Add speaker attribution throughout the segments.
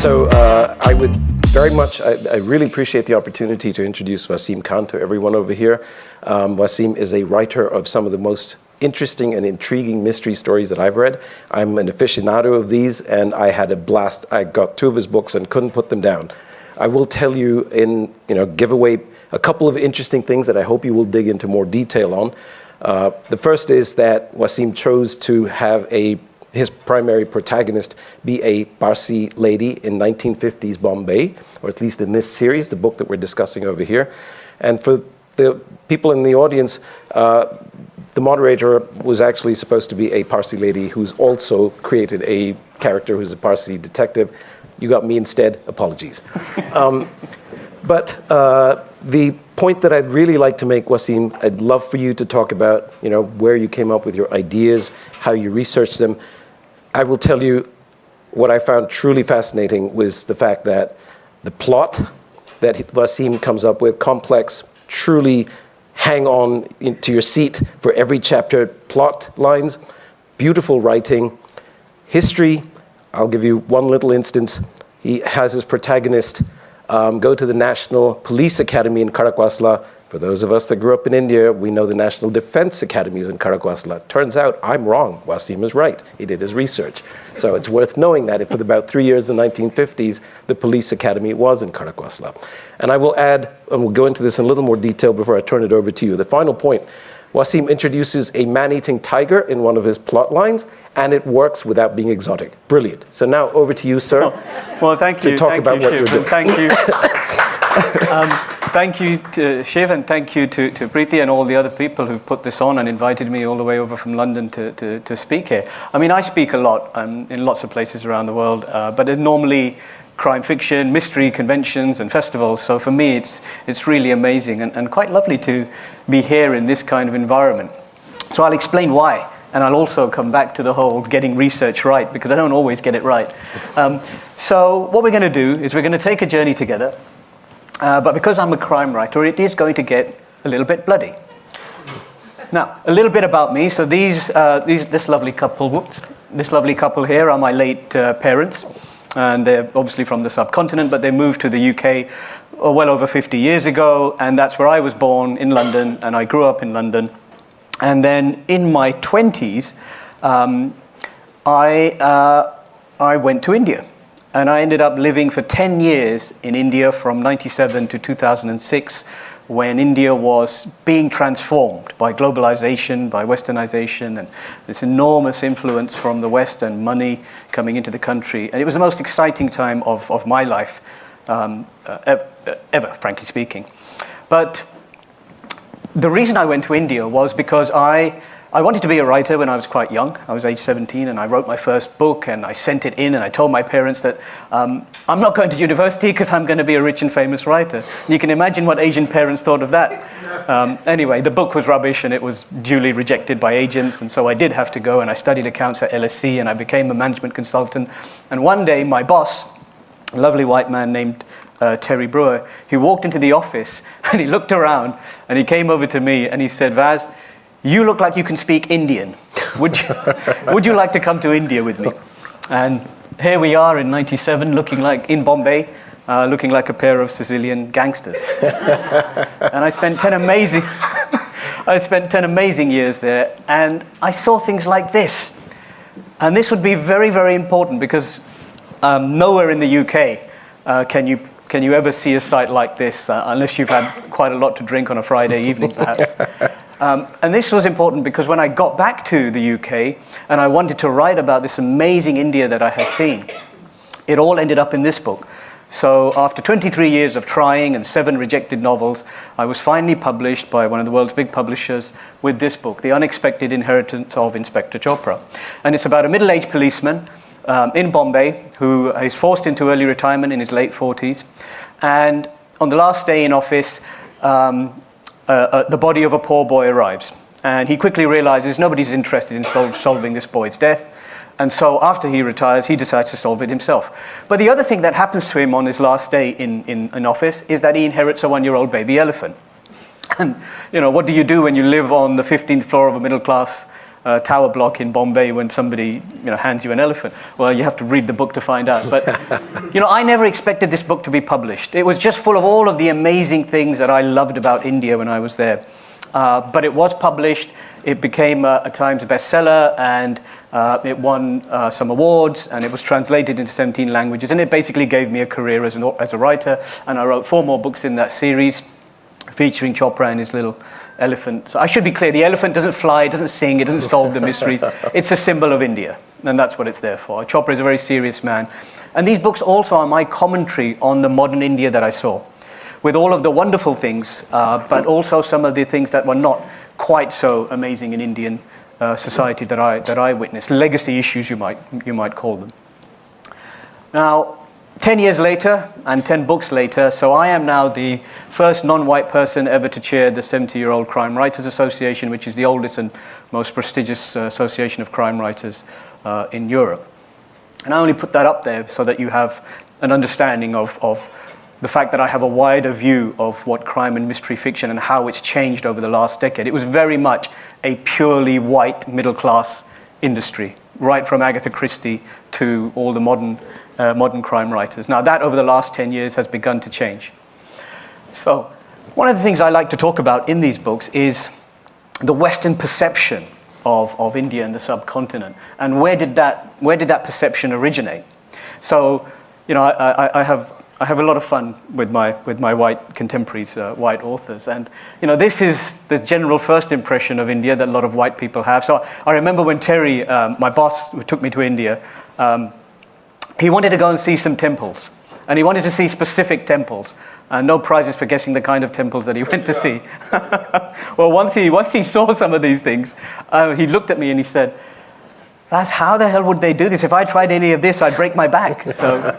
Speaker 1: So I would very much, I really appreciate the opportunity to introduce Vaseem Khan to everyone over here. Vaseem is a writer of some of the most interesting and intriguing mystery stories that I've read. I'm an aficionado of these, and I had a blast. I got 2 of his books and couldn't put them down. I will tell you give away a couple of interesting things that I hope you will dig into more detail on. The first is that Vaseem chose to have his primary protagonist be a Parsi lady in 1950s Bombay, or at least in this series, the book that we're discussing over here. And for the people in the audience, the moderator was actually supposed to be a Parsi lady who's also created a character who's a Parsi detective. You got me instead, apologies. But the point that I'd really like to make, Vaseem, I'd love for you to talk about, where you came up with your ideas, how you researched them. I will tell you what I found truly fascinating was the fact that the plot that Vaseem comes up with, complex, truly hang on to your seat for every chapter, plot lines, beautiful writing, history. I'll give you one little instance. He has his protagonist go to the National Police Academy in Karakwasla. For those of us that grew up in India, we know the National Defense Academy is in Karakwasla. Turns out I'm wrong. Vaseem is right. He did his research. So it's worth knowing that for about 3 years in the 1950s, the police academy was in Karakwasla. And I will add, and we'll go into this in a little more detail before I turn it over to you. The final point, Vaseem introduces a man-eating tiger in one of his plot lines, and it works without being exotic. Brilliant. So now over to you, sir.
Speaker 2: Well, thank you.
Speaker 1: To talk about what you're doing.
Speaker 2: Thank you. Thank you to Shiv, and thank you to Preeti and all the other people who've put this on and invited me all the way over from London to speak here. I mean, I speak a lot in lots of places around the world, but normally crime fiction, mystery conventions and festivals. So for me, it's really amazing and quite lovely to be here in this kind of environment. So I'll explain why. And I'll also come back to the whole getting research right, because I don't always get it right. So what we're going to do is we're going to take a journey together. But because I'm a crime writer, it is going to get a little bit bloody. Now, a little bit about me. So this lovely couple here are my late parents. And they're obviously from the subcontinent, but they moved to the UK well over 50 years ago. And that's where I was born, in London, and I grew up in London. And then in my 20s, I went to India. And I ended up living for 10 years in India from 97 to 2006, when India was being transformed by globalization, by westernization, and this enormous influence from the West and money coming into the country. And it was the most exciting time of my life, ever, frankly speaking. But the reason I went to India was because I wanted to be a writer when I was quite young. I was age 17, and I wrote my first book, and I sent it in, and I told my parents that I'm not going to university because I'm going to be a rich and famous writer. You can imagine what Asian parents thought of that. Anyway, the book was rubbish, and it was duly rejected by agents, and so I did have to go, and I studied accounts at LSE, and I became a management consultant. And one day, my boss, a lovely white man named Terry Brewer, he walked into the office, and he looked around, and he came over to me, and he said, "Vaz, you look like you can speak Indian. Would you like to come to India with me?" And here we are in 97, looking like, in Bombay, looking like a pair of Sicilian gangsters. And I spent 10 amazing years there, and I saw things like this. And this would be very, very important, because nowhere in the UK can you ever see a site like this, unless you've had quite a lot to drink on a Friday evening, perhaps. And this was important because when I got back to the UK and I wanted to write about this amazing India that I had seen, it all ended up in this book. So after 23 years of trying and 7 rejected novels, I was finally published by one of the world's big publishers with this book, The Unexpected Inheritance of Inspector Chopra. And it's about a middle-aged policeman in Bombay who is forced into early retirement in his late 40s. And on the last day in office, the body of a poor boy arrives. And he quickly realizes nobody's interested in solving this boy's death. And so after he retires, he decides to solve it himself. But the other thing that happens to him on his last day in office is that he inherits a 1-year-old baby elephant. And what do you do when you live on the 15th floor of a middle-class tower block in Bombay when somebody hands you an elephant. Well, you have to read the book to find out. But I never expected this book to be published. It was just full of all of the amazing things that I loved about India when I was there. But it was published. It became a Times bestseller, and it won some awards, and it was translated into 17 languages, and it basically gave me a career as a writer. And I wrote 4 more books in that series, featuring Chopra and his little elephant. So I should be clear, the elephant doesn't fly, it doesn't sing, it doesn't solve the mysteries. It's a symbol of India, and that's what it's there for. Chopra is a very serious man. And these books also are my commentary on the modern India that I saw, with all of the wonderful things, but also some of the things that were not quite so amazing in Indian society that I witnessed. Legacy issues, you might call them. Now, 10 years later and 10 books later, so I am now the first non-white person ever to chair the 70-year-old Crime Writers Association, which is the oldest and most prestigious association of crime writers in Europe. And I only put that up there so that you have an understanding of the fact that I have a wider view of what crime and mystery fiction and how it's changed over the last decade. It was very much a purely white middle-class industry, right from Agatha Christie to all the modern crime writers. Now that over the last 10 years has begun to change. So one of the things I like to talk about in these books is the Western perception of India and the subcontinent, and where did that perception originate? So I have a lot of fun with my white contemporaries, white authors, and this is the general first impression of India that a lot of white people have. So I remember when Terry, my boss, who took me to India, he wanted to go and see some temples, and he wanted to see specific temples, and no prizes for guessing the kind of temples that he went to see. Well, once he saw some of these things, he looked at me and he said, "That's how the hell would they do this? If I tried any of this, I'd break my back." So,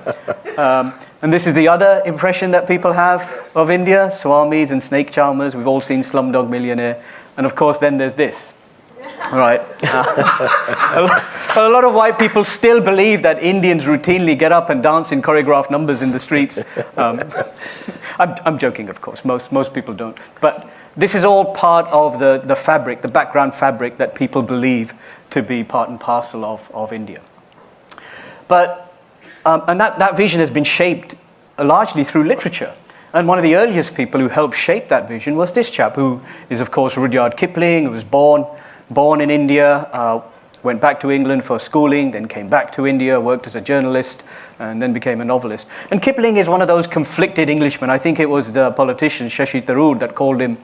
Speaker 2: and this is the other impression that people have of India: swamis and snake charmers. We've all seen Slumdog Millionaire, and of course, then there's this. Right. A lot of white people still believe that Indians routinely get up and dance in choreographed numbers in the streets. I'm joking, of course. Most people don't. But this is all part of the fabric, the background fabric that people believe to be part and parcel of India. But and that vision has been shaped largely through literature. And one of the earliest people who helped shape that vision was this chap, who is, of course, Rudyard Kipling, who was born in India, went back to England for schooling, then came back to India, worked as a journalist, and then became a novelist. And Kipling is one of those conflicted Englishmen. I think it was the politician Shashi Tharoor that called him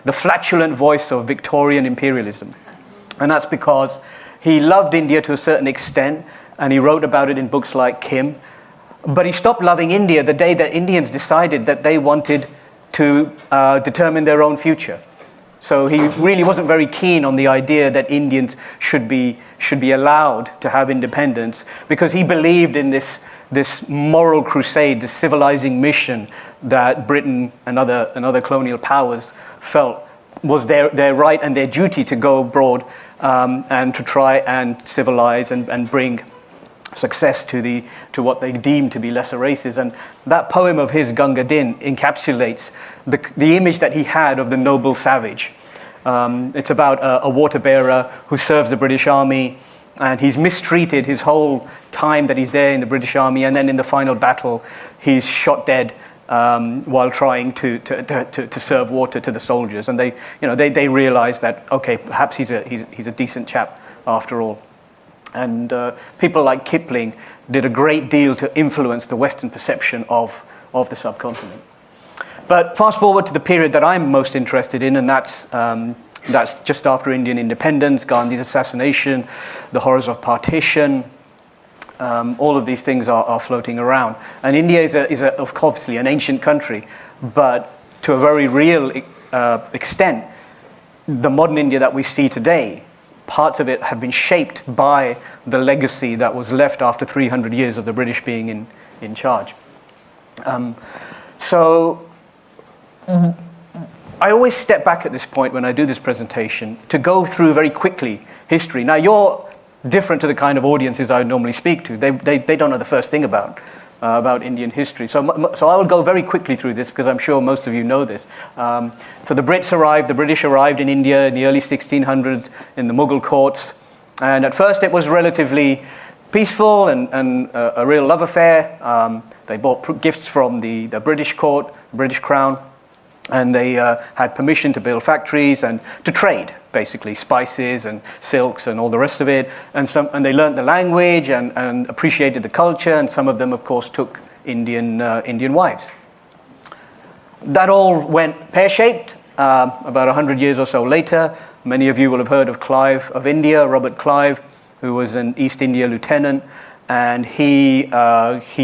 Speaker 2: the flatulent voice of Victorian imperialism. And that's because he loved India to a certain extent, and he wrote about it in books like Kim. But he stopped loving India the day that Indians decided that they wanted to determine their own future. So he really wasn't very keen on the idea that Indians should be allowed to have independence, because he believed in this moral crusade, this civilizing mission that Britain and other colonial powers felt was their right and their duty to go abroad and to try and civilize and bring success to what they deemed to be lesser races. And that poem of his, Ganga Din, encapsulates the image that he had of the noble savage. It's about a water bearer who serves the British Army, and he's mistreated his whole time that he's there in the British Army, and then in the final battle he's shot dead while trying to serve water to the soldiers. And they realize that, okay, perhaps he's a decent chap after all. And people like Kipling did a great deal to influence the Western perception of the subcontinent. But fast forward to the period that I'm most interested in, and that's just after Indian independence, Gandhi's assassination, the horrors of partition. All of these things are floating around. And India is obviously an ancient country, but to a very real extent, the modern India that we see today, parts of it have been shaped by the legacy that was left after 300 years of the British being in charge. So I always step back at this point when I do this presentation to go through very quickly history. Now, you're different to the kind of audiences I would normally speak to. They don't know the first thing about Indian history. So I will go very quickly through this because I'm sure most of you know this. So the British arrived in India in the early 1600s in the Mughal courts. And at first it was relatively peaceful and a real love affair. They bought gifts from the British court, British crown, and they had permission to build factories and to trade, basically, spices and silks and all the rest of it. And they learned the language and appreciated the culture, and some of them, of course, took Indian wives. That all went pear-shaped. About 100 years or so later, many of you will have heard of Clive of India, Robert Clive, who was an East India lieutenant, and he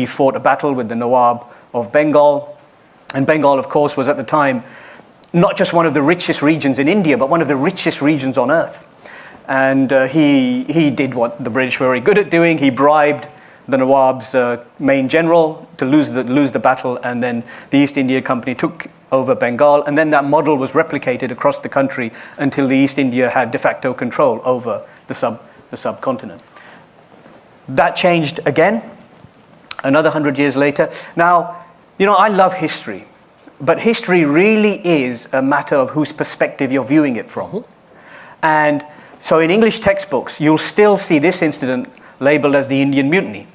Speaker 2: fought a battle with the Nawab of Bengal. And Bengal, of course, was at the time not just one of the richest regions in India, but one of the richest regions on earth. And he did what the British were very good at doing. He bribed the Nawab's main general to lose the battle, and then the East India Company took over Bengal, and then that model was replicated across the country until the East India had de facto control over the subcontinent. That changed again, another 100 years later. Now, I love history, but history really is a matter of whose perspective you're viewing it from. Mm-hmm. And so in English textbooks, you'll still see this incident labeled as the Indian Mutiny.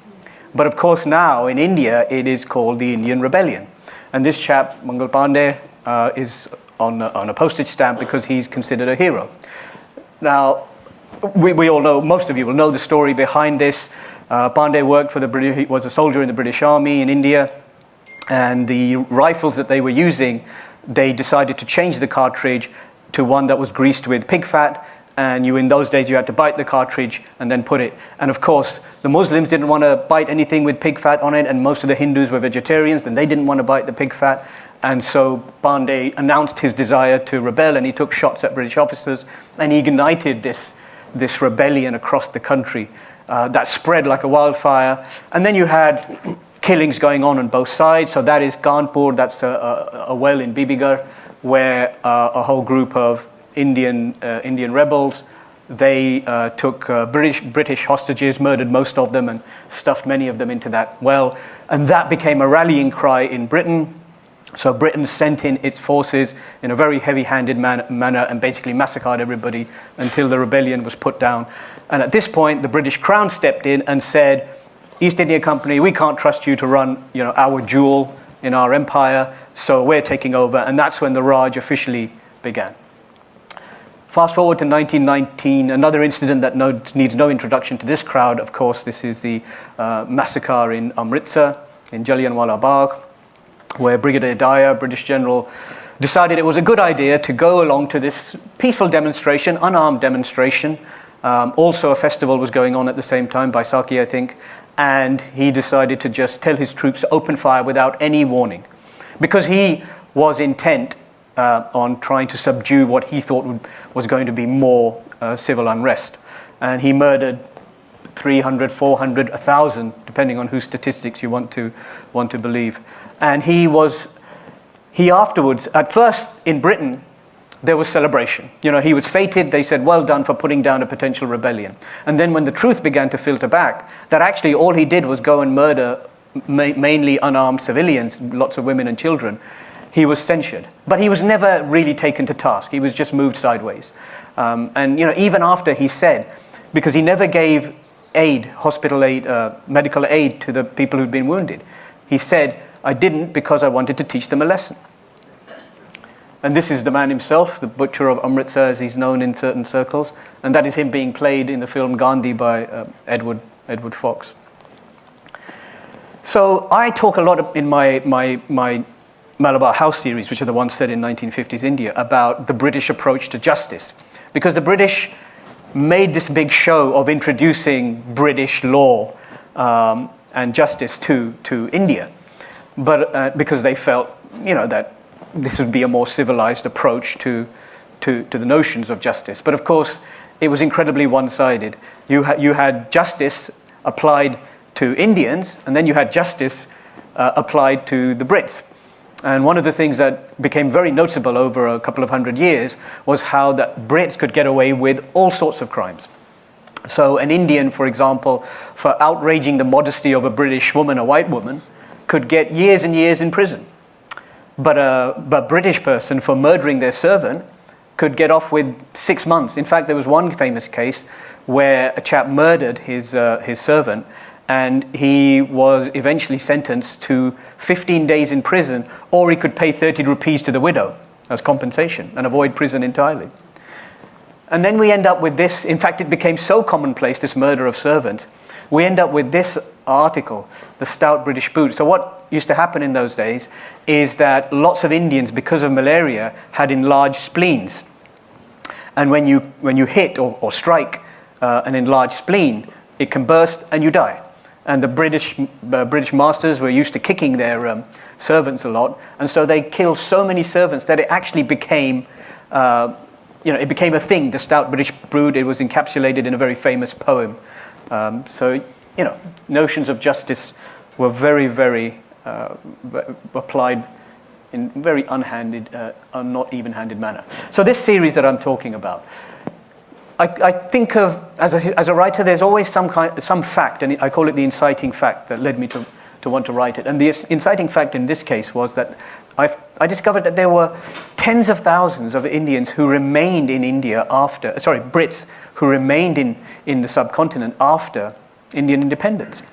Speaker 2: But of course now in India, it is called the Indian Rebellion. And this chap, Mangal Pandey, is on a postage stamp because he's considered a hero. Now, we all know, most of you will know the story behind this. Pandey worked for the British, he was a soldier in the British Army in India, and the rifles that they were using, they decided to change the cartridge to one that was greased with pig fat, and in those days you had to bite the cartridge and then put it. And of course, the Muslims didn't want to bite anything with pig fat on it, and most of the Hindus were vegetarians, and they didn't want to bite the pig fat. And so Pandey announced his desire to rebel, and he took shots at British officers, and he ignited this rebellion across the country that spread like a wildfire. And then you had killings going on both sides. So that is Kanpur, that's a well in Bibigarh, where a whole group of Indian rebels, they took British hostages, murdered most of them, and stuffed many of them into that well. And that became a rallying cry in Britain. So Britain sent in its forces in a very heavy-handed manner and basically massacred everybody until the rebellion was put down. And at this point, the British Crown stepped in and said, East India Company, we can't trust you to run our jewel in our empire, so we're taking over. And that's when the Raj officially began. Fast forward to 1919, another incident that needs no introduction to this crowd, of course. This is the massacre in Amritsar, in Jallianwala Bagh, where Brigadier Dyer, British general, decided it was a good idea to go along to this peaceful demonstration, unarmed demonstration. Also a festival was going on at the same time, Baisakhi, I think, and he decided to just tell his troops to open fire without any warning, because he was intent on trying to subdue what he thought was going to be more civil unrest. And he murdered 300, 400, 1,000, depending on whose statistics you want to believe. And he afterwards, at first in Britain, there was celebration. He was feted. They said, well done for putting down a potential rebellion. And then when the truth began to filter back, that actually all he did was go and murder mainly unarmed civilians, lots of women and children, he was censured. But he was never really taken to task. He was just moved sideways. And even after he said, because he never gave aid, hospital aid, medical aid to the people who'd been wounded, he said, I didn't because I wanted to teach them a lesson. And this is the man himself, the butcher of Amritsar, as he's known in certain circles. And that is him being played in the film Gandhi by Edward Fox. So I talk a lot in my Malabar House series, which are the ones set in 1950s India, about the British approach to justice. Because the British made this big show of introducing British law and justice to India. But because they felt, that this would be a more civilized approach to the notions of justice. But of course, it was incredibly one-sided. You had justice applied to Indians, and then you had justice applied to the Brits. And one of the things that became very noticeable over a couple of 100 years was how the Brits could get away with all sorts of crimes. So an Indian, for example, for outraging the modesty of a British woman, a white woman, could get years and years in prison. But a British person, for murdering their servant, could get off with 6 months. In fact, there was one famous case where a chap murdered his servant, and he was eventually sentenced to 15 days in prison, or he could pay 30 rupees to the widow as compensation and avoid prison entirely. And then we end up with this. In fact, it became so commonplace, this murder of servants, we end up with this article, The Stout British Boot. So what used to happen in those days is that lots of Indians, because of malaria, had enlarged spleens. And when you hit or strike an enlarged spleen, it can burst and you die. And the British masters were used to kicking their servants a lot, and so they killed so many servants that it actually became, it became a thing. The Stout British Brood. It was encapsulated in a very famous poem. So notions of justice were very, very applied in very unhanded, not even-handed manner. So this series that I'm talking about, I think of, as a writer, there's always some fact, and I call it the inciting fact that led me to want to write it. And the inciting fact in this case was that I discovered that there were tens of thousands of Indians who remained in India Brits who remained in the subcontinent after Indian independence.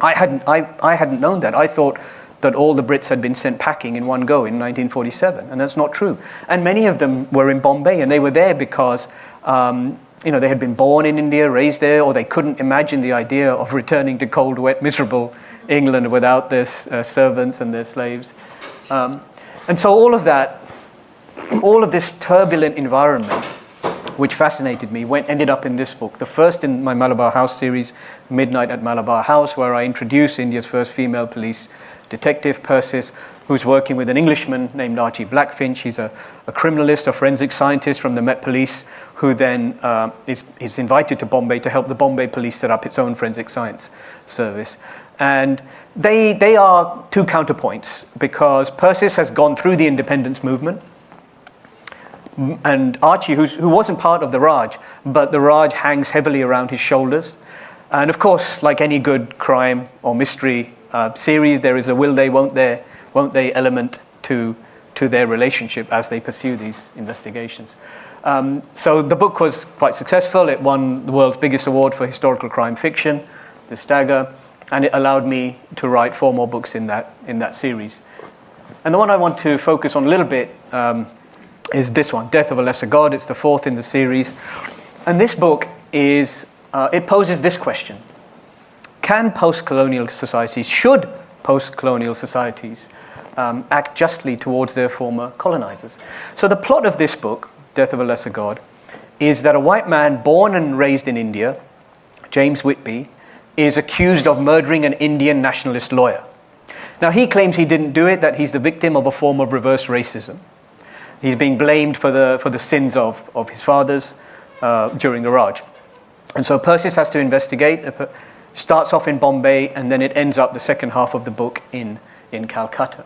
Speaker 2: I hadn't known that. I thought that all the Brits had been sent packing in one go in 1947, and that's not true. And many of them were in Bombay, and they were there because they had been born in India, raised there, or they couldn't imagine the idea of returning to cold, wet, miserable England without their servants and their slaves. And so all of this turbulent environment, which fascinated me, ended up in this book. The first in my Malabar House series, Midnight at Malabar House, where I introduce India's first female police detective, Persis, who's working with an Englishman named Archie Blackfinch. He's a criminalist, a forensic scientist from the Met Police, who then is invited to Bombay to help the Bombay Police set up its own forensic science service. And they are two counterpoints, because Persis has gone through the independence movement, and Archie, who wasn't part of the Raj, but the Raj hangs heavily around his shoulders. And of course, like any good crime or mystery series, there is a will they, won't they element to their relationship as they pursue these investigations. So the book was quite successful. It won the world's biggest award for historical crime fiction, the Stagger, and it allowed me to write 4 more books in that series. And the one I want to focus on a little bit is this one, Death of a Lesser God. It's the 4th in the series. And this book it poses this question. Should post-colonial societies act justly towards their former colonizers? So the plot of this book, Death of a Lesser God, is that a white man born and raised in India, James Whitby, is accused of murdering an Indian nationalist lawyer. Now, he claims he didn't do it, that he's the victim of a form of reverse racism. He's being blamed for the sins of his fathers during the Raj. And so Persis has to investigate. Starts off in Bombay, and then it ends up the second half of the book in Calcutta.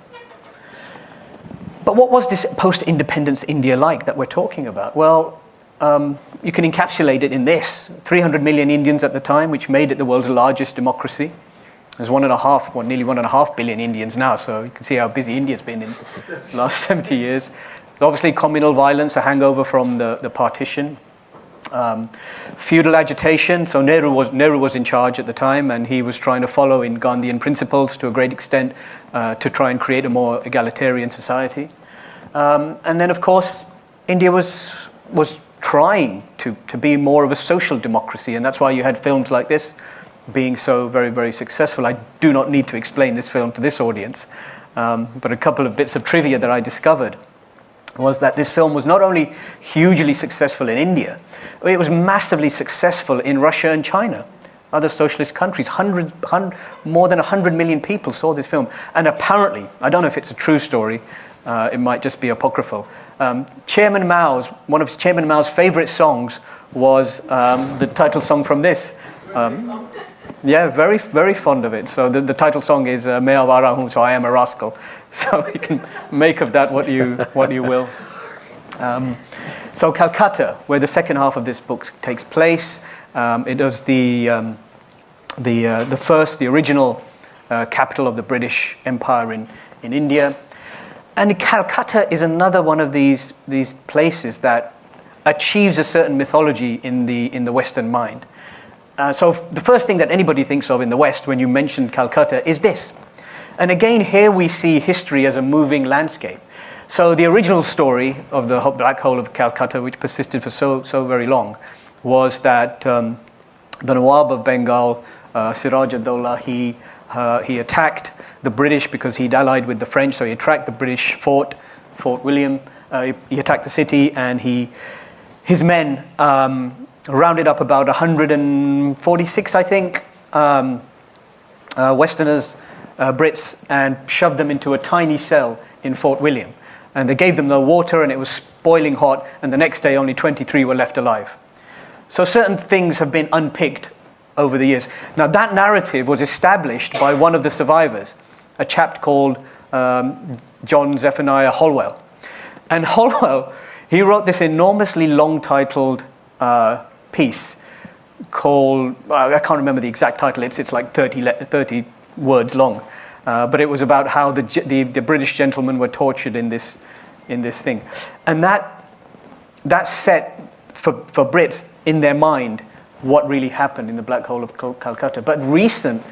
Speaker 2: But what was this post-independence India like that we're talking about? Well, you can encapsulate it in this. 300 million Indians at the time, which made it the world's largest democracy. There's nearly 1.5 billion Indians now, so you can see how busy India's been in the last 70 years. Obviously, communal violence, a hangover from the partition. Feudal agitation. So Nehru was in charge at the time, and he was trying to follow in Gandhian principles to a great extent to try and create a more egalitarian society. And then, of course, India was trying to be more of a social democracy, and that's why you had films like this being so very, very successful. I do not need to explain this film to this audience, but a couple of bits of trivia that I discovered was that this film was not only hugely successful in India, it was massively successful in Russia and China, other socialist countries. More than 100 million people saw this film. And apparently, I don't know if it's a true story, it might just be apocryphal, one of Chairman Mao's favorite songs was the title song from this. Yeah, very, very fond of it. So the title song is "Main Avara Hoon," so I am a rascal. So you can make of that what you will. So Calcutta, where the second half of this book takes place, it was the original capital of the British Empire in India, and Calcutta is another one of these places that achieves a certain mythology in the Western mind. So the first thing that anybody thinks of in the West when you mention Calcutta is this. And again, here we see history as a moving landscape. So the original story of the Black Hole of Calcutta, which persisted for so very long, was that the Nawab of Bengal, Siraj ad-Dawla, he attacked the British because he'd allied with the French, so he attacked the British Fort William. He attacked the city, and his men rounded up about 146, I think, Westerners, Brits, and shoved them into a tiny cell in Fort William. And they gave them no water, and it was boiling hot, and the next day only 23 were left alive. So certain things have been unpicked over the years. Now that narrative was established by one of the survivors, a chap called John Zephaniah Holwell. And Holwell, he wrote this enormously long-titled piece called, I can't remember the exact title, it's like 30 words long. But it was about how the British gentlemen were tortured in this thing. And that set for Brits in their mind what really happened in the Black Hole of Calcutta. But recent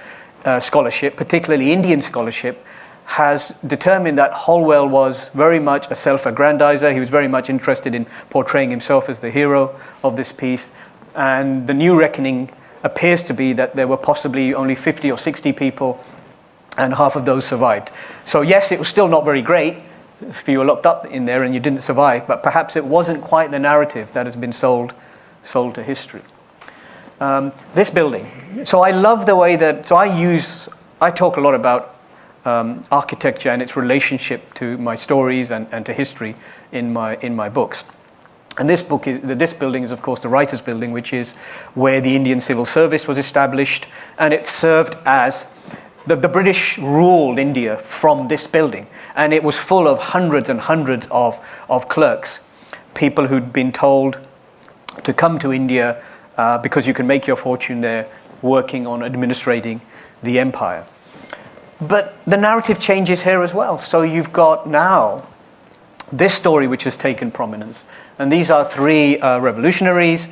Speaker 2: scholarship, particularly Indian scholarship, has determined that Holwell was very much a self-aggrandizer. He was very much interested in portraying himself as the hero of this piece. And the new reckoning appears to be that there were possibly only 50 or 60 people, and half of those survived. So yes, it was still not very great if you were locked up in there and you didn't survive, but perhaps it wasn't quite the narrative that has been sold to history. This building. So I love the way that, I talk a lot about architecture and its relationship to my stories and to history in my books. And this building is, of course, the Writers' Building, which is where the Indian Civil Service was established, and it served as the British ruled India from this building, and it was full of hundreds and hundreds of clerks, people who'd been told to come to India because you can make your fortune there working on administrating the empire. But the narrative changes here as well. So you've got now this story which has taken prominence, and these are three revolutionaries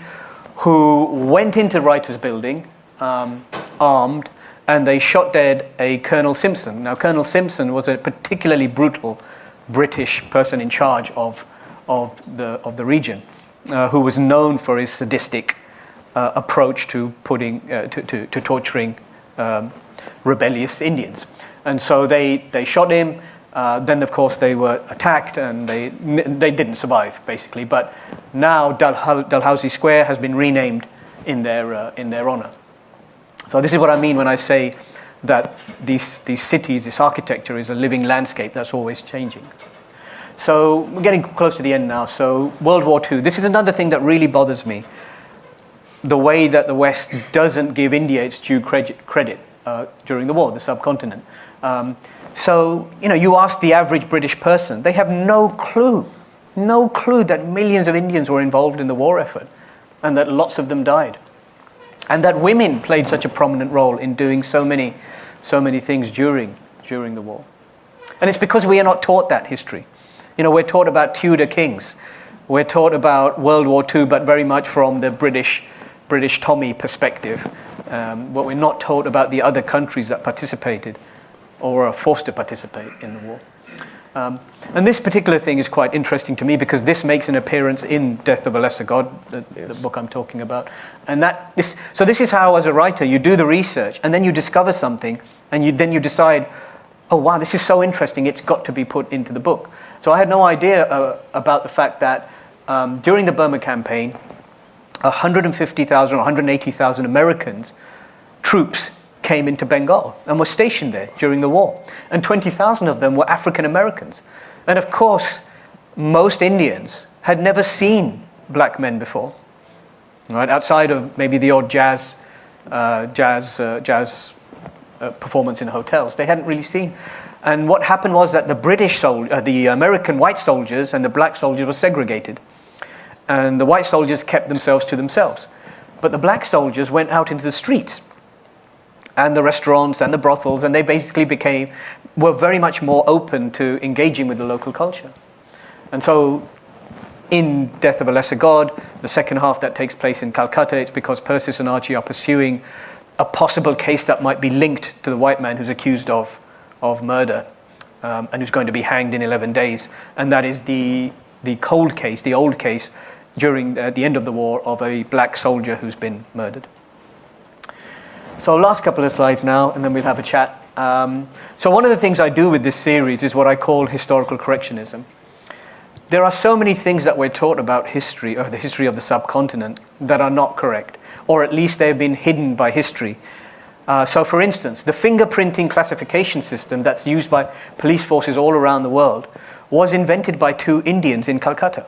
Speaker 2: who went into Writers' Building armed, and they shot dead a Colonel Simpson. Now, Colonel Simpson was a particularly brutal British person in charge of the region, who was known for his sadistic approach to torturing rebellious Indians. And so they shot him. Then, of course, they were attacked, and they didn't survive, basically. But now Dalhousie Square has been renamed in their honor. So this is what I mean when I say that these cities, this architecture is a living landscape that's always changing. So we're getting close to the end now. So World War II. This is another thing that really bothers me. The way that the West doesn't give India its due credit during the war, the subcontinent. So, you ask the average British person, they have no clue that millions of Indians were involved in the war effort, and that lots of them died. And that women played such a prominent role in doing so many things during the war. And it's because we are not taught that history. We're taught about Tudor kings. We're taught about World War II, but very much from the British Tommy perspective. But we're not taught about the other countries that participated or are forced to participate in the war. And this particular thing is quite interesting to me because this makes an appearance in Death of a Lesser God, the book I'm talking about. And so this is how, as a writer, you do the research, and then you discover something, and then you decide, oh wow, this is so interesting, it's got to be put into the book. So I had no idea about the fact that during the Burma campaign, 150,000 or 180,000 Americans, troops, came into Bengal and were stationed there during the war. And 20,000 of them were African Americans. And of course, most Indians had never seen black men before, right? Outside of maybe the odd jazz performance in hotels, they hadn't really seen. And what happened was that the American white soldiers and the black soldiers were segregated. And the white soldiers kept themselves to themselves. But the black soldiers went out into the streets and the restaurants and the brothels, and they basically were very much more open to engaging with the local culture. And so in Death of a Lesser God. The second half that takes place in Calcutta, it's because Persis and Archie are pursuing a possible case that might be linked to the white man who's accused of murder and who's going to be hanged in 11 days. And that is the cold case, the old case, during the end of the war of a black soldier who's been murdered. So last couple of slides now, and then we'll have a chat. So one of the things I do with this series is what I call historical correctionism. There are so many things that we're taught about history, or the history of the subcontinent, that are not correct, or at least they've been hidden by history. So for instance, the fingerprinting classification system that's used by police forces all around the world was invented by 2 Indians in Calcutta.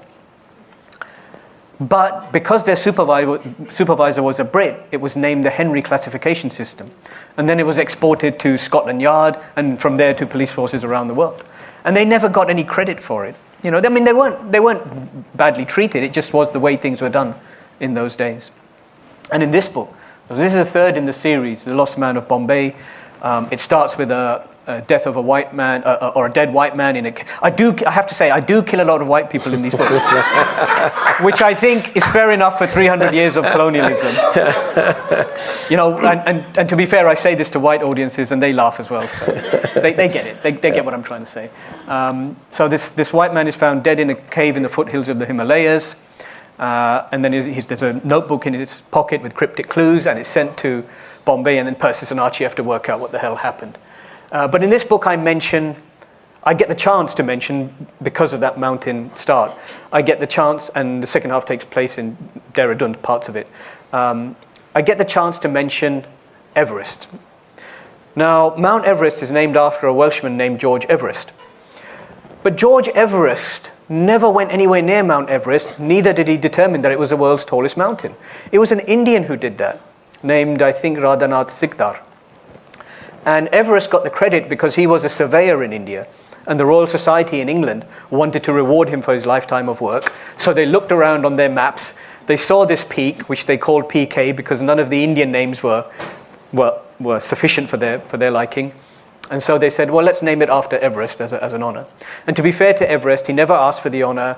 Speaker 2: But because their supervisor was a Brit, it was named the Henry classification system. And then it was exported to Scotland Yard, and from there to police forces around the world. And they never got any credit for it. You know, I mean, they weren't badly treated. It just was the way things were done in those days. And in this book, this is the third in the series, The Lost Man of Bombay. It starts with a death of a white man, or a dead white man in a... I have to say, I do kill a lot of white people in these books, which I think is fair enough for 300 years of colonialism. You know, and to be fair, I say this to white audiences and they laugh as well. So they get it. They get what I'm trying to say. So this white man is found dead in a cave in the foothills of the Himalayas. And then there's a notebook in his pocket with cryptic clues, and it's sent to Bombay, and then Persis and Archie have to work out what the hell happened. But in this book I get the chance to mention, because of that mountain start, I get the chance, and the second half takes place in Dehradun, parts of it. I get the chance to mention Everest. Now, Mount Everest is named after a Welshman named George Everest. But George Everest never went anywhere near Mount Everest, neither did he determine that it was the world's tallest mountain. It was an Indian who did that, named, I think, Radhanath Sikdar. And Everest got the credit because he was a surveyor in India, and the Royal Society in England wanted to reward him for his lifetime of work. So they looked around on their maps, they saw this peak, which they called PK because none of the Indian names were sufficient for their liking. And so they said, well, let's name it after Everest as an honor. And to be fair to Everest, he never asked for the honor,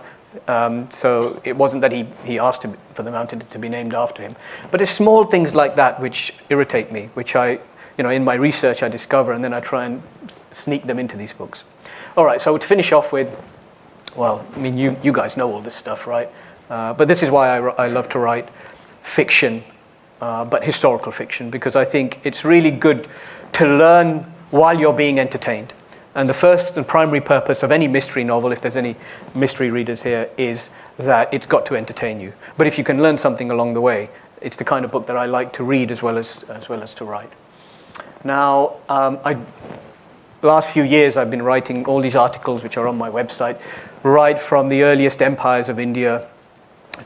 Speaker 2: so it wasn't that he asked for the mountain to be named after him. But it's small things like that which irritate me, which in my research I discover, and then I try and sneak them into these books. All right, so to finish off with, well, I mean, you guys know all this stuff, right? But this is why I love to write fiction, but historical fiction, because I think it's really good to learn while you're being entertained. And the first and primary purpose of any mystery novel, if there's any mystery readers here, is that it's got to entertain you. But if you can learn something along the way, it's the kind of book that I like to read as well as to write. Now, last few years I've been writing all these articles which are on my website, right from the earliest empires of India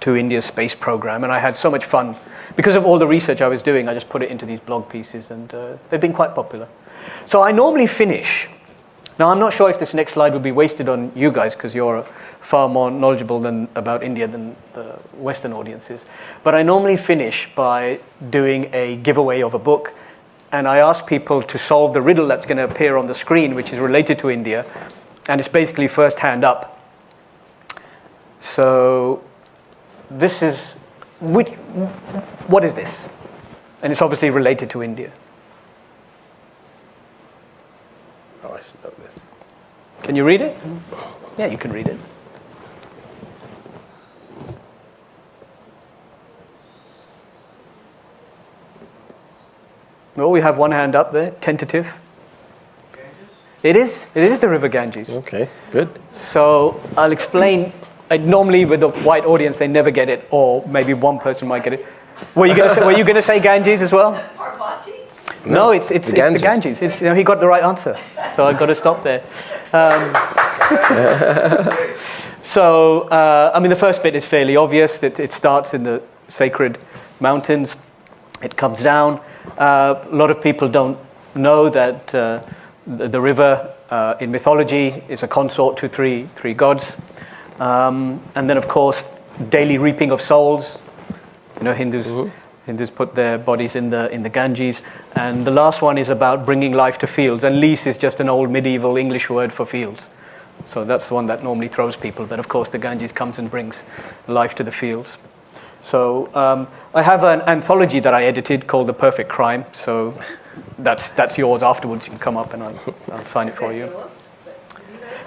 Speaker 2: to India's space program, and I had so much fun. Because of all the research I was doing, I just put it into these blog pieces, and they've been quite popular. So I normally finish. Now, I'm not sure if this next slide would be wasted on you guys, because you're far more knowledgeable about India than the Western audiences. But I normally finish by doing a giveaway of a book, and I ask people to solve the riddle that's going to appear on the screen, which is related to India, and it's basically first hand up. So this is, what is this? And it's obviously related to India.
Speaker 1: Oh, I should know this.
Speaker 2: Can you read it? Yeah, you can read it. Well, we have one hand up there, tentative. Ganges? It is the river Ganges.
Speaker 1: Okay, good.
Speaker 2: So I'll explain. Normally with the white audience, they never get it, or maybe one person might get it. Were you going to say Ganges as well?
Speaker 3: Parvati?
Speaker 2: No, it's the Ganges. He got the right answer, so I've got to stop there. I mean, the first bit is fairly obvious. It starts in the sacred mountains. It comes down. A lot of people don't know that the river in mythology is a consort to three gods. And then, of course, daily reaping of souls. Hindus put their bodies in the Ganges. And the last one is about bringing life to fields. And lease is just an old medieval English word for fields. So that's the one that normally throws people. But of course, the Ganges comes and brings life to the fields. So I have an anthology that I edited called The Perfect Crime. So that's yours afterwards. You can come up and I'll sign it for you.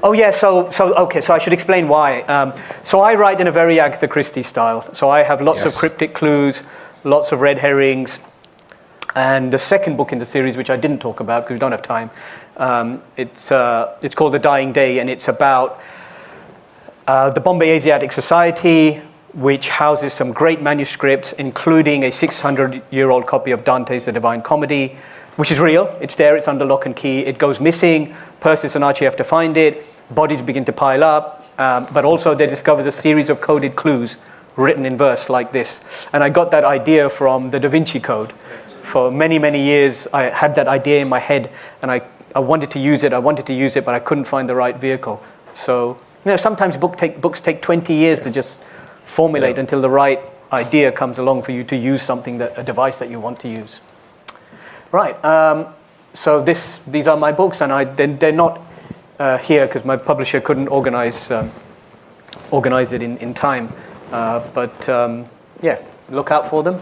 Speaker 2: Oh yeah, so I should explain why. So I write in a very Agatha Christie style. So I have lots of cryptic clues, lots of red herrings. And the second book in the series, which I didn't talk about because we don't have time, it's called The Dying Day, and it's about the Bombay Asiatic Society, which houses some great manuscripts, including a 600-year-old copy of Dante's The Divine Comedy, which is real. It's there, it's under lock and key. It goes missing. Persis and Archie have to find it. Bodies begin to pile up. But also they discover a series of coded clues written in verse like this. And I got that idea from the Da Vinci Code. For many, many years, I had that idea in my head, and I wanted to use it, but I couldn't find the right vehicle. So, sometimes books take 20 years to just formulate until the right idea comes along for you to use a device that you want to use. Right, so these are my books, and they're not here because my publisher couldn't organize it in time. Look out for them.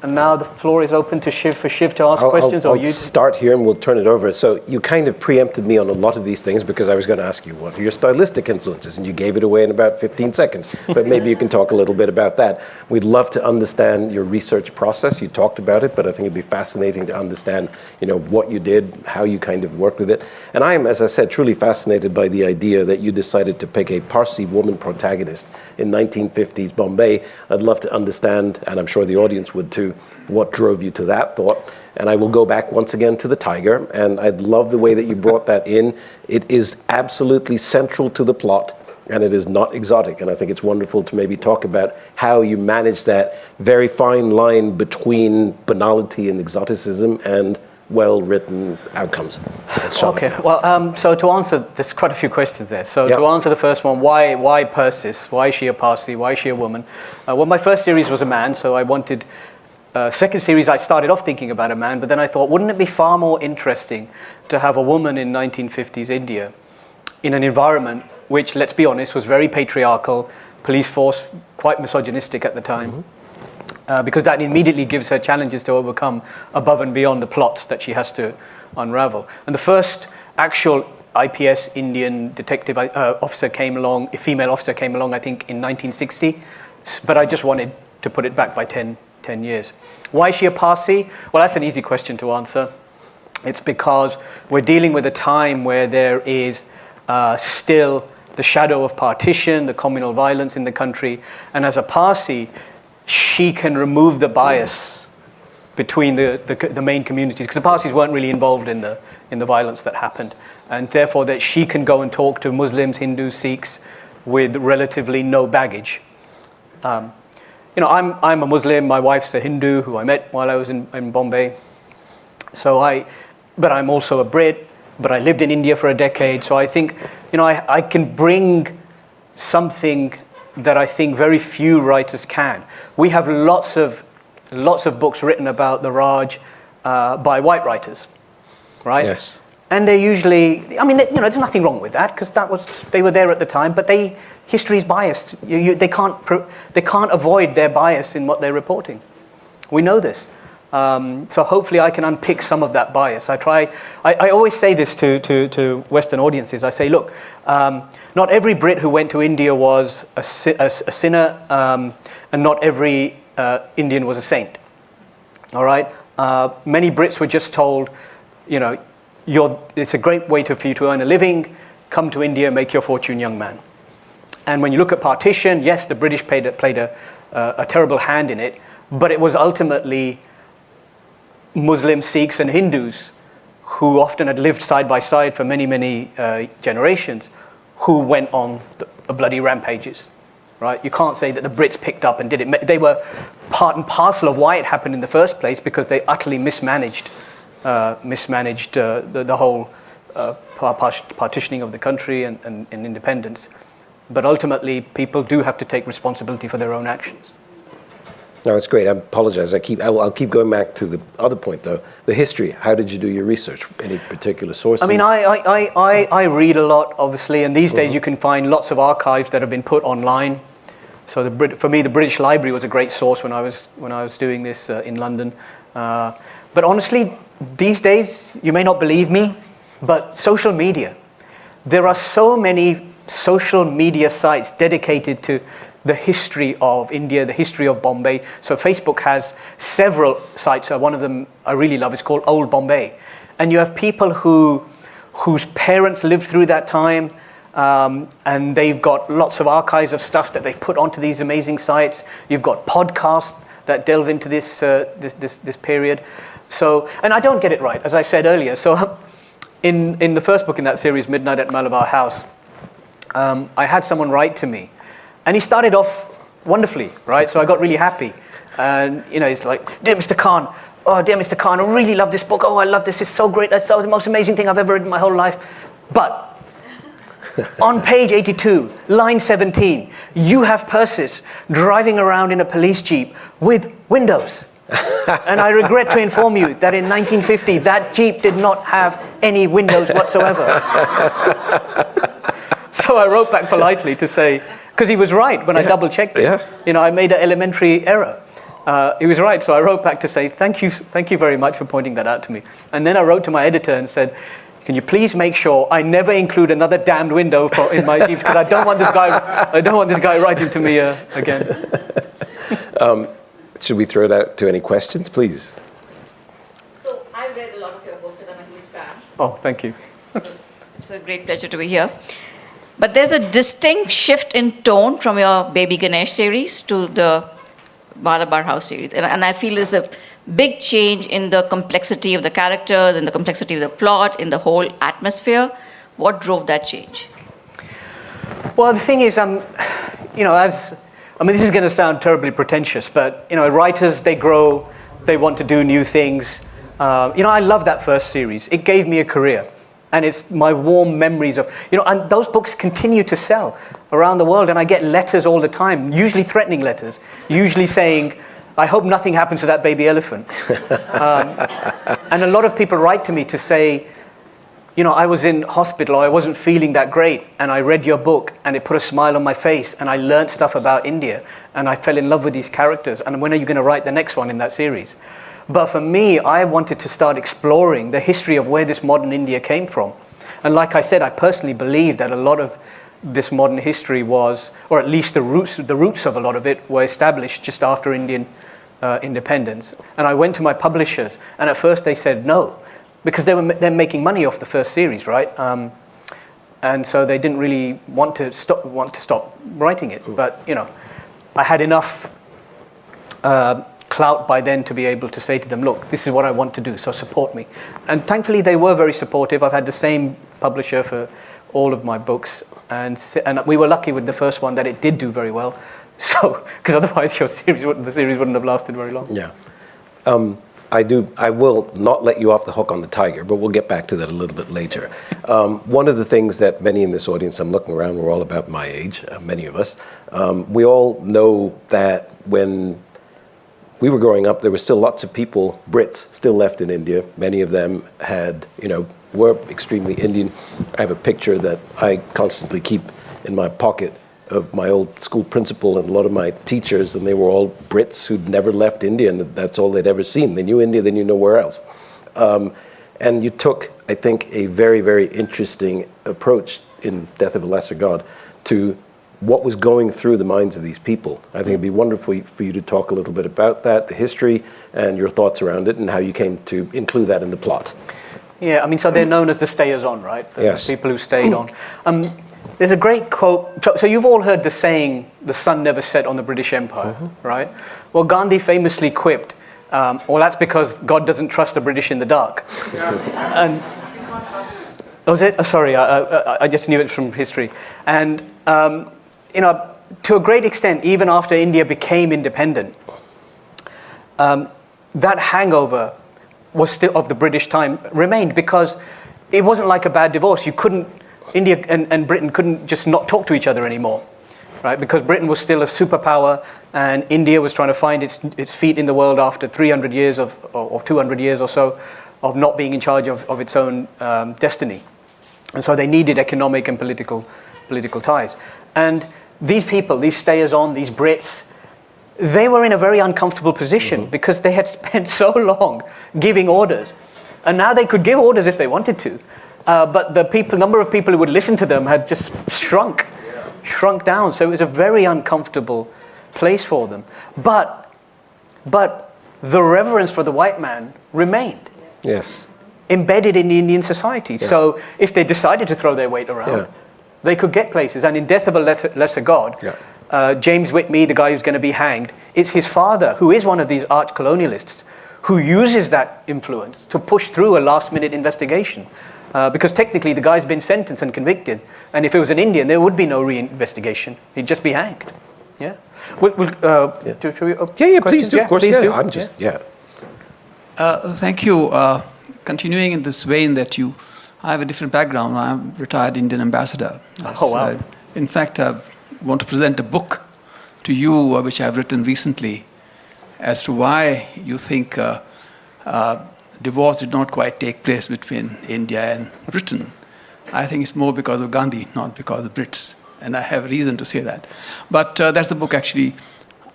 Speaker 2: And now the floor is open to Shiv to ask questions.
Speaker 1: I'll start here and we'll turn it over. So you kind of preempted me on a lot of these things because I was going to ask you, what are your stylistic influences? And you gave it away in about 15 seconds. But maybe you can talk a little bit about that. We'd love to understand your research process. You talked about it, but I think it'd be fascinating to understand, what you did, how you kind of worked with it. And I am, as I said, truly fascinated by the idea that you decided to pick a Parsi woman protagonist in 1950s Bombay. I'd love to understand, and I'm sure the audience would too, what drove you to that thought. And I will go back once again to the tiger, and I'd love the way that you brought that in. It is absolutely central to the plot, and it is not exotic. And I think it's wonderful to maybe talk about how you manage that very fine line between banality and exoticism and well-written outcomes.
Speaker 2: Okay, well, so to answer, there's quite a few questions there. So to answer the first one, why Persis? Why is she a Parsi? Why is she a woman? Well, my first series was a man, so I wanted... second series, I started off thinking about a man, but then I thought, wouldn't it be far more interesting to have a woman in 1950s India in an environment which, let's be honest, was very patriarchal, police force quite misogynistic at the time, because that immediately gives her challenges to overcome above and beyond the plots that she has to unravel. And the first actual IPS Indian detective officer came along, a female officer came along, I think, in 1960, but I just wanted to put it back by 10 years. Why is she a Parsi? Well, that's an easy question to answer. It's because we're dealing with a time where there is still the shadow of partition, the communal violence in the country, and as a Parsi, she can remove the bias between the main communities, because the Parsis weren't really involved in the violence that happened, and therefore that she can go and talk to Muslims, Hindus, Sikhs with relatively no baggage. I'm a Muslim, my wife's a Hindu who I met while I was in Bombay. But I'm also a Brit, but I lived in India for a decade. So I think, I can bring something that I think very few writers can. We have lots of books written about the Raj by white writers, right?
Speaker 1: Yes.
Speaker 2: And they're usually, there's nothing wrong with that because they were there at the time, but history is biased. They can't avoid their bias in what they're reporting. We know this. So hopefully I can unpick some of that bias. I always say this to Western audiences. I say, look, not every Brit who went to India was a sinner, and not every Indian was a saint. All right? Many Brits were just told, it's a great way for you to earn a living. Come to India, make your fortune, young man. And when you look at partition, yes, the British played a terrible hand in it, but it was ultimately Muslims, Sikhs, and Hindus who often had lived side by side for many, many generations who went on the bloody rampages, right? You can't say that the Brits picked up and did it. They were part and parcel of why it happened in the first place because they utterly mismanaged the whole partitioning of the country and independence. But ultimately, people do have to take responsibility for their own actions.
Speaker 1: No, that's great. I apologize. I'll keep going back to the other point, though. The history. How did you do your research? Any particular sources?
Speaker 2: I mean, I read a lot, obviously, and these days you can find lots of archives that have been put online. So for me, the British Library was a great source when I was doing this in London. But honestly, these days, you may not believe me, but social media. There are so many social media sites dedicated to the history of India, the history of Bombay. So Facebook has several sites. One of them I really love is called Old Bombay. And you have people whose parents lived through that time, and they've got lots of archives of stuff that they've put onto these amazing sites. You've got podcasts that delve into this period. So, and I don't get it right, as I said earlier. So in the first book in that series, Midnight at Malabar House, I had someone write to me. And he started off wonderfully, right? So I got really happy. And, he's like, "Dear Mr. Khan, oh, dear Mr. Khan, I really love this book. Oh, I love this. It's so great. That's the most amazing thing I've ever read in my whole life. But on page 82, line 17, you have Persis driving around in a police jeep with windows. And I regret to inform you that in 1950, that jeep did not have any windows whatsoever." So I wrote back politely to say, because he was right when I double-checked it.
Speaker 1: Yeah.
Speaker 2: I made an elementary error. He was right, so I wrote back to say, thank you very much for pointing that out to me. And then I wrote to my editor and said, can you please make sure I never include another damned window in my Jeep, because I don't want this guy writing to me again.
Speaker 1: Should we throw it out to any questions, please?
Speaker 3: So I've read a lot of your books and I'm a huge fan.
Speaker 2: Oh, thank you.
Speaker 3: So it's a great pleasure to be here. But there's a distinct shift in tone from your Baby Ganesh series to the Malabar House series. And I feel there's a big change in the complexity of the characters, in the complexity of the plot, in the whole atmosphere. What drove that change?
Speaker 2: Well, the thing is, this is going to sound terribly pretentious, but, writers, they grow, they want to do new things. I love that first series. It gave me a career. And it's my warm memories of, and those books continue to sell around the world. And I get letters all the time, usually threatening letters, usually saying, I hope nothing happens to that baby elephant. And a lot of people write to me to say, I was in hospital, or I wasn't feeling that great, and I read your book, and it put a smile on my face, and I learned stuff about India, and I fell in love with these characters. And when are you going to write the next one in that series? But for me, I wanted to start exploring the history of where this modern India came from. And like I said, I personally believe that a lot of this modern history was, or at least the roots of a lot of it were established just after Indian independence. And I went to my publishers, and at first they said no, because they're making money off the first series, right? And so they didn't really want to stop writing it. But I had enough clout by then to be able to say to them, look, this is what I want to do, so support me. And thankfully they were very supportive. I've had the same publisher for all of my books, and we were lucky with the first one that it did do very well. So, because otherwise the series wouldn't have lasted very long.
Speaker 1: Yeah. I will not let you off the hook on the tiger, but we'll get back to that a little bit later. One of the things that many in this audience, I'm looking around, we're all about my age, many of us, we all know that when we were growing up, there were still lots of people, Brits, still left in India. Many of them were extremely Indian. I have a picture that I constantly keep in my pocket of my old school principal and a lot of my teachers, and they were all Brits who'd never left India, and that's all they'd ever seen. They knew India, they knew nowhere else. And you took, I think, a very, very interesting approach in Death of a Lesser God to what was going through the minds of these people. I think it'd be wonderful for you to talk a little bit about that, the history, and your thoughts around it, and how you came to include that in the plot.
Speaker 2: Yeah, so they're known as the stayers-on, right?
Speaker 1: Yes.
Speaker 2: The people who stayed on. There's a great quote. So you've all heard the saying, the sun never set on the British Empire, right? Well, Gandhi famously quipped, well, that's because God doesn't trust the British in the dark. And was it? Sorry, I just knew it from history. And, to a great extent, even after India became independent, that hangover was still of the British time remained, because it wasn't like a bad divorce. You couldn't, India and Britain couldn't just not talk to each other anymore. right? Because Britain was still a superpower, and India was trying to find its feet in the world after 300 years or 200 years or so of not being in charge of its own destiny. And so they needed economic and political ties. And these people, these stayers-on, these Brits, they were in a very uncomfortable position because they had spent so long giving orders. And now they could give orders if they wanted to. But the number of people who would listen to them had just shrunk down. So it was a very uncomfortable place for them. But the reverence for the white man remained.
Speaker 1: Yes.
Speaker 2: Embedded in the Indian society. Yeah. So if they decided to throw their weight around, they could get places. And in Death of a Lesser God, James Whitby, the guy who's going to be hanged, it's his father, who is one of these arch colonialists, who uses that influence to push through a last-minute investigation. Because technically the guy's been sentenced and convicted, and if it was an Indian, there would be no re-investigation. He'd just be hanged. Yeah.
Speaker 1: Please do. Of course,
Speaker 2: please do.
Speaker 1: I'm just
Speaker 4: Thank you. Continuing in this vein that I have a different background. I'm a retired Indian ambassador.
Speaker 2: Oh, wow.
Speaker 4: In fact, I want to present a book to you, which I've written recently, as to why you think divorce did not quite take place between India and Britain. I think it's more because of Gandhi, not because of the Brits. And I have reason to say that. But that's the book, actually.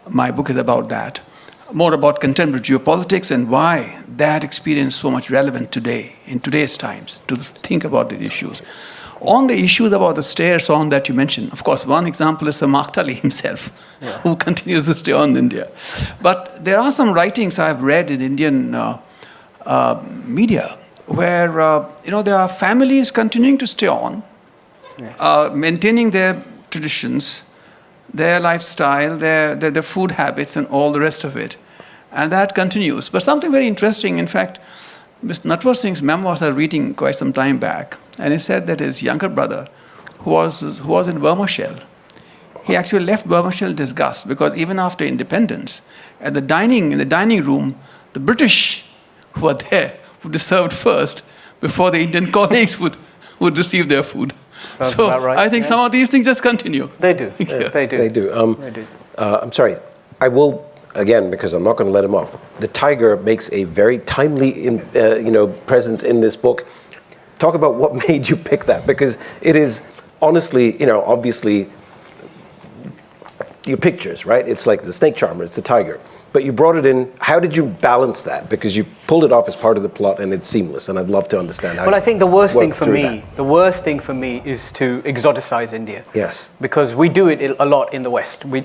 Speaker 4: My book is about that. More about contemporary geopolitics and why that experience is so much relevant today, in today's times, to think about the issues. On the issues about the stayers-on that you mentioned, of course, one example is Sir Mark Tully himself, who continues to stay on in India. But there are some writings I've read in Indian media where there are families continuing to stay on, maintaining their traditions, their lifestyle, their food habits, and all the rest of it. And that continues. But something very interesting, in fact, Mr. Natwar Singh's memoirs I was reading quite some time back, and he said that his younger brother, who was in Burma Shell, he actually left Burma Shell in disgust, because even after independence, in the dining room, the British who were there would be served first before the Indian colleagues would receive their food.
Speaker 2: Sounds
Speaker 4: so
Speaker 2: about right.
Speaker 4: I think some of these things just continue.
Speaker 2: They do. They do.
Speaker 1: They do.
Speaker 2: They do.
Speaker 1: I'm sorry. I will, again, because I'm not going to let him off. The tiger makes a very timely, presence in this book. Talk about what made you pick that, because it is honestly, obviously, your pictures, right? It's like the snake charmer, it's the tiger. But you brought it in. How did you balance that? Because you pulled it off as part of the plot, and it's seamless. And I'd love to understand how.
Speaker 2: Well, I think the worst thing for
Speaker 1: me,
Speaker 2: is to exoticize India.
Speaker 1: Yes.
Speaker 2: Because we do it a lot in the West. We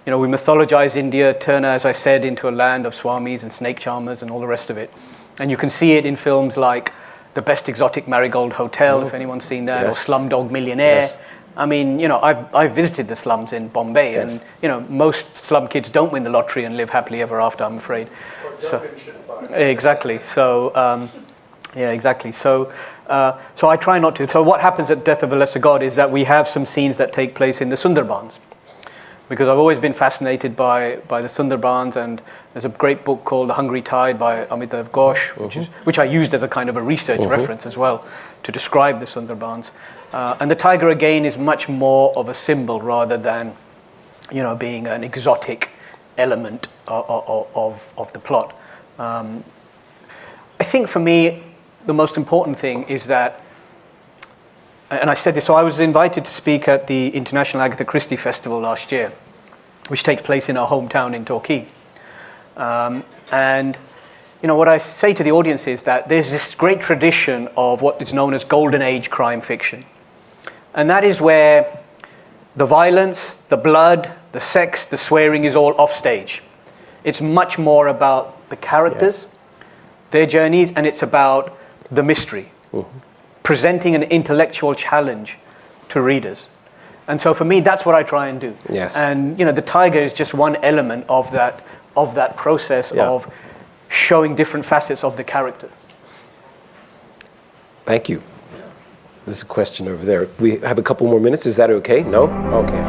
Speaker 2: mythologize India, turn, as I said, into a land of swamis and snake charmers and all the rest of it. And you can see it in films like The Best Exotic Marigold Hotel, if anyone's seen that, or Slumdog Millionaire. Yes. I mean, I've visited the slums in Bombay, and most slum kids don't win the lottery and live happily ever after, I'm afraid. Exactly. So, exactly. So I try not to. So what happens at Death of a Lesser God is that we have some scenes that take place in the Sundarbans, because I've always been fascinated by the Sundarbans, and there's a great book called The Hungry Tide by Amitav Ghosh, which I used as a kind of a research reference as well to describe the Sundarbans. And the tiger, again, is much more of a symbol rather than, being an exotic element of the plot. I think for me, the most important thing is that, and I said this, so I was invited to speak at the International Agatha Christie Festival last year, which takes place in our hometown in Torquay. And what I say to the audience is that there's this great tradition of what is known as golden age crime fiction. And that is where the violence, the blood, the sex, the swearing is all off stage. It's much more about the characters, their journeys, and it's about the mystery, presenting an intellectual challenge to readers. And so for me, that's what I try and do.
Speaker 1: Yes.
Speaker 2: And the tiger is just one element of that process of showing different facets of the character.
Speaker 1: Thank you. There's a question over there. We have a couple more minutes. Is that okay? No? Okay.